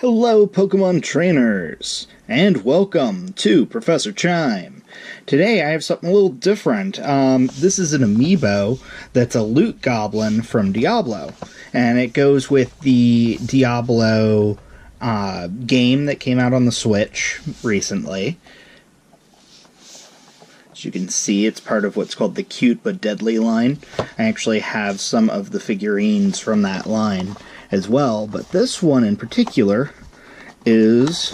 Hello, Pokemon trainers, and welcome to Professor Chime. Today I have something a little different. This is an amiibo that's a Loot Goblin from Diablo, and it goes with the Diablo game that came out on the Switch recently. As you can see, it's part of what's called the Cute But Deadly line. I actually have some of the figurines from that line as well, but this one in particular is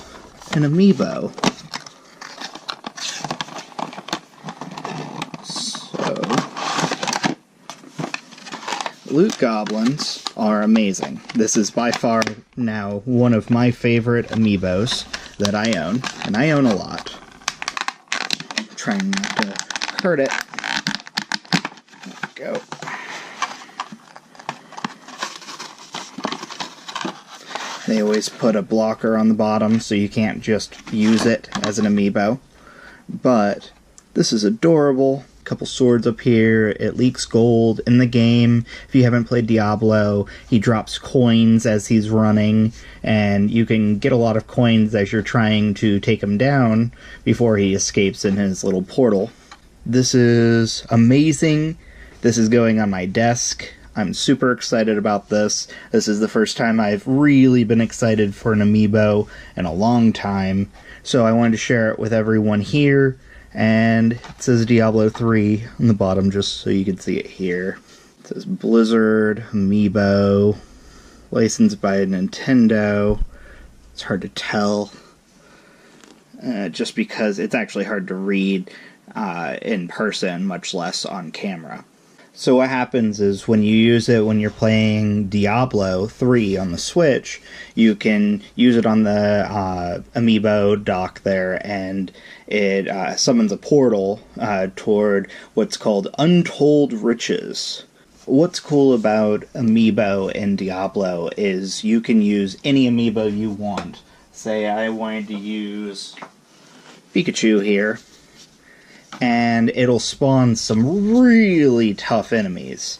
an amiibo. So, Loot Goblins are amazing. This is by far now one of my favorite amiibos that I own, and I own a lot. I'm trying not to hurt it. There we go. They always put a blocker on the bottom so you can't just use it as an amiibo. But this is adorable. A couple swords up here. It leaks gold in the game. If you haven't played Diablo, he drops coins as he's running, and you can get a lot of coins as you're trying to take him down before he escapes in his little portal. This is amazing. This is going on my desk. I'm super excited about this. This is the first time I've really been excited for an amiibo in a long time, so I wanted to share it with everyone here. And it says Diablo 3 on the bottom just so you can see it here. It says Blizzard Amiibo, licensed by Nintendo. It's hard to tell, just because it's actually hard to read in person, much less on camera. So what happens is when you use it when you're playing Diablo 3 on the Switch, you can use it on the amiibo dock there, and it summons a portal toward what's called Untold Riches. What's cool about amiibo in Diablo is you can use any amiibo you want. Say I wanted to use Pikachu here, and it'll spawn some really tough enemies.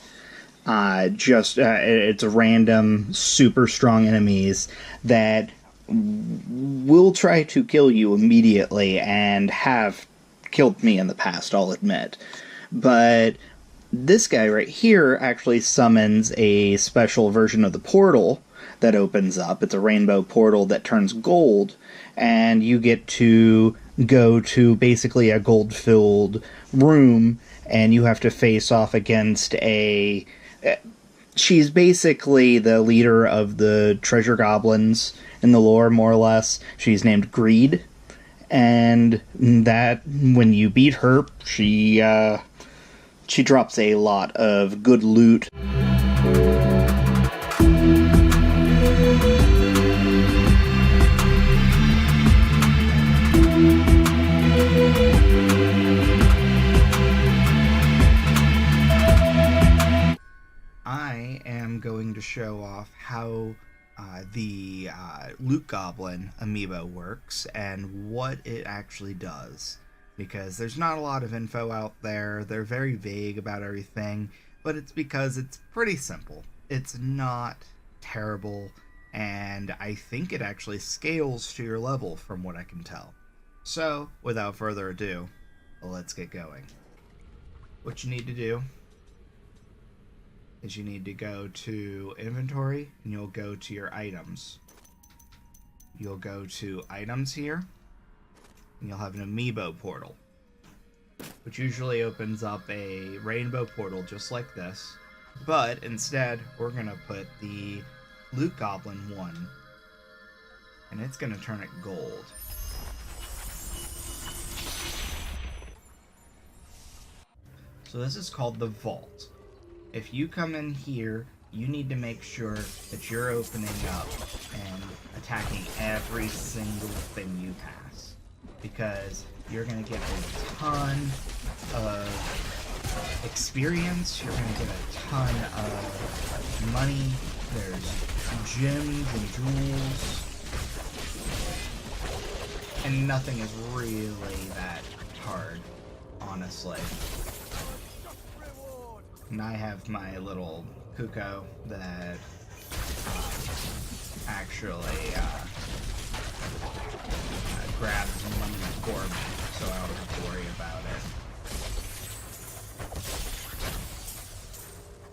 It's random, super strong enemies that will try to kill you immediately, and have killed me in the past, I'll admit. But this guy right here actually summons a special version of the portal that opens up. It's a rainbow portal that turns gold, and you get to go to basically a gold-filled room, and you have to face off against she's basically the leader of the treasure goblins in the lore, more or less. She's named Greed, and that when you beat her, she drops a lot of good loot. I am going to show off how the Loot Goblin Amiibo works and what it actually does, because there's not a lot of info out there. They're very vague about everything, but it's because it's pretty simple. It's not terrible, and I think it actually scales to your level from what I can tell. So, without further ado, let's get going. What you need to do is you need to go to inventory, and you'll go to your items. You'll go to items here, and you'll have an amiibo portal, which usually opens up a rainbow portal just like this, but instead we're going to put the Loot Goblin 1, and it's going to turn it gold. So this is called the Vault. If you come in here, you need to make sure that you're opening up and attacking every single thing you pass, because you're going to get a ton of experience, you're going to get a ton of money, there's gems and jewels, and nothing is really that hard, honestly. And I have my little Puko that actually grab money for me, so I don't have to worry about it.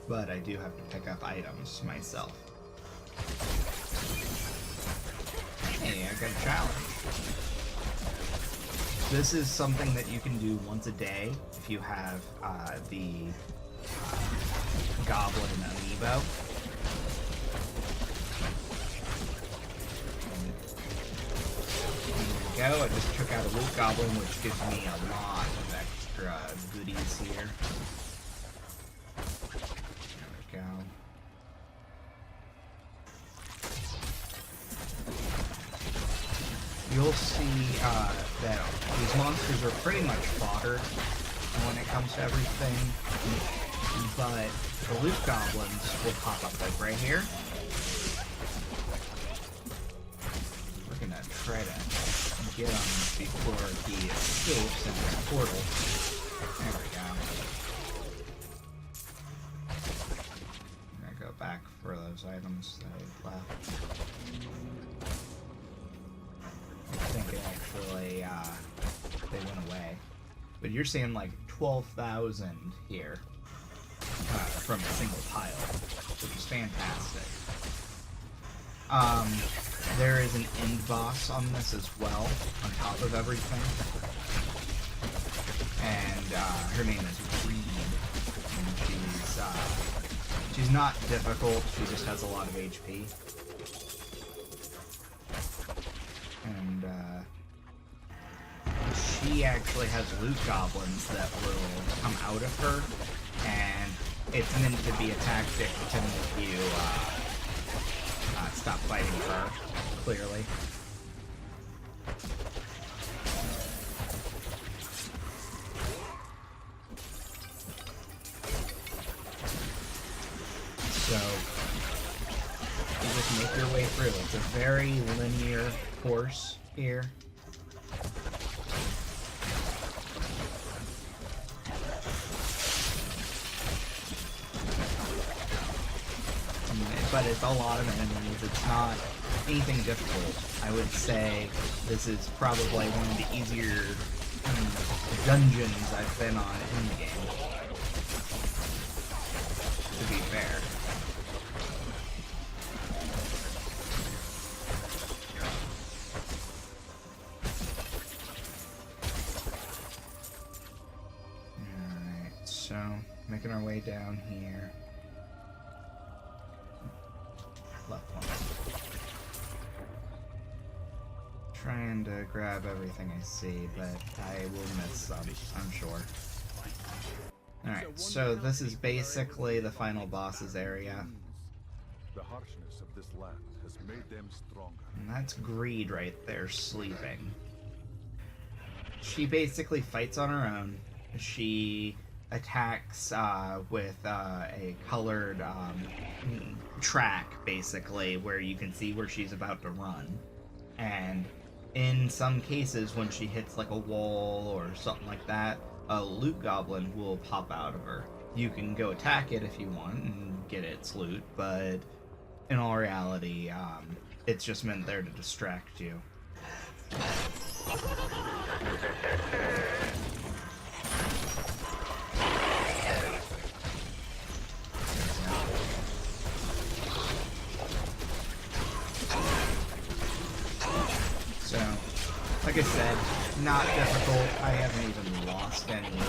But I do have to pick up items myself. Hey, I got a challenge. This is something that you can do once a day if you have the Goblin Amiibo. There we go, I just took out a Loot Goblin, which gives me a lot of extra goodies here. There we go. You'll see that these monsters are pretty much fodder when it comes to everything, but the Loot Goblins will pop up like right here. We're gonna try to get him before he escapes in this portal. There we go. I'm gonna go back for those items that I left. I think it actually, they went away. But you're seeing like 12,000 here from a single pile, which is fantastic. There is an end boss on this as well, on top of everything. And her name is Reed, and she's not difficult, she just has a lot of HP. And she actually has Loot Goblins that will come out of her, and it's meant to be a tactic to make you stop fighting her, clearly. So, you just make your way through. It's a very linear course here. But it's a lot of enemies. It's not anything difficult. I would say this is probably one of the easier dungeons I've been on in the game, to be fair. Alright, so making our way down here. Left one. Trying to grab everything I see, but I will miss some, I'm sure. Alright, so this is basically the final boss's area. The harshness of this land has made them stronger. And that's Greed right there, sleeping. She basically fights on her own. She attacks with a colored track, basically, where you can see where she's about to run. And in some cases, when she hits like a wall or something like that, a Loot Goblin will pop out of her. You can go attack it if you want and get its loot, but in all reality, it's just meant there to distract you. So, like I said, not difficult. I haven't even lost any of the...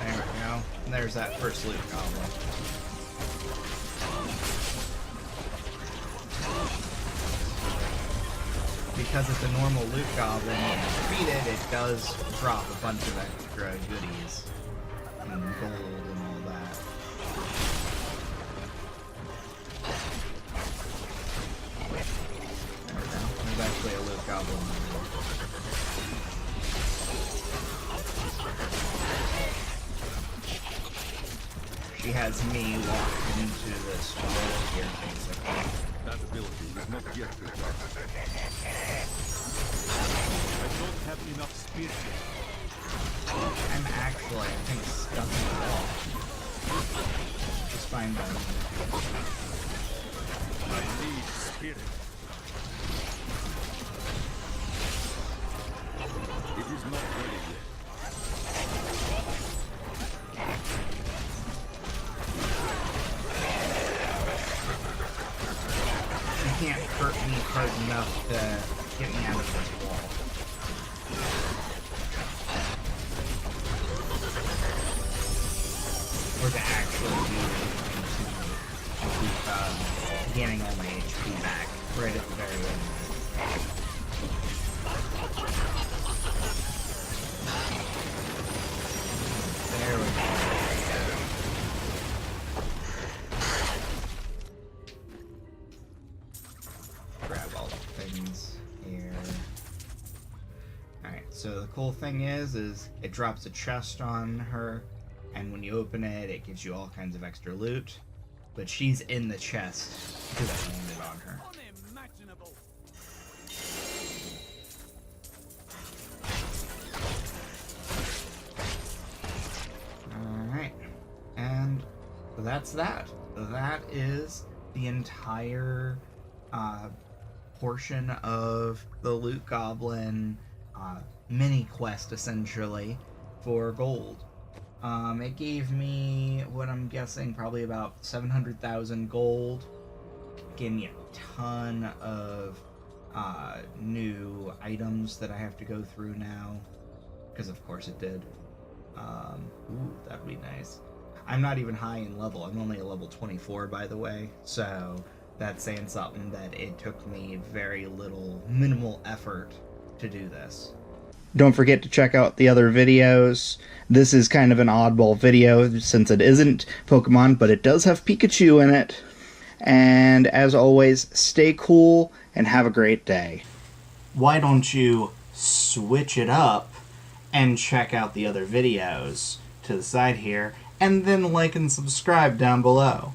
There we go. And there's that first Loot Goblin. Because it's a normal Loot Goblin, when you defeat it, it does drop a bunch of extra goodies. And gold and all that. There we go. There's actually a Loot Goblin. She has me locked into this wall here, basically. That ability is not yet developed. I don't have enough speed. I'm actually, I think, stuck in the wall. Just fine by me. I need spirit. be hard enough to get me out of this wall. Or to actually do anything to keep gaining all my HP back right at the very end. There we go. Grab all the things here. Alright, so the cool thing is it drops a chest on her, and when you open it, it gives you all kinds of extra loot. But she's in the chest because I landed on her. Unimaginable. Alright, and that's that. That is the entire portion of the Loot Goblin mini quest, essentially, for gold. It gave me what I'm guessing probably about 700,000 gold. It gave me a ton of new items that I have to go through now, because of course it did. Ooh, that'd be nice. I'm not even high in level. I'm only a level 24, by the way, so that's saying something that it took me very minimal effort to do this. Don't forget to check out the other videos. This is kind of an oddball video since it isn't Pokemon, but it does have Pikachu in it. And as always, stay cool and have a great day. Why don't you switch it up and check out the other videos to the side here, and then like and subscribe down below.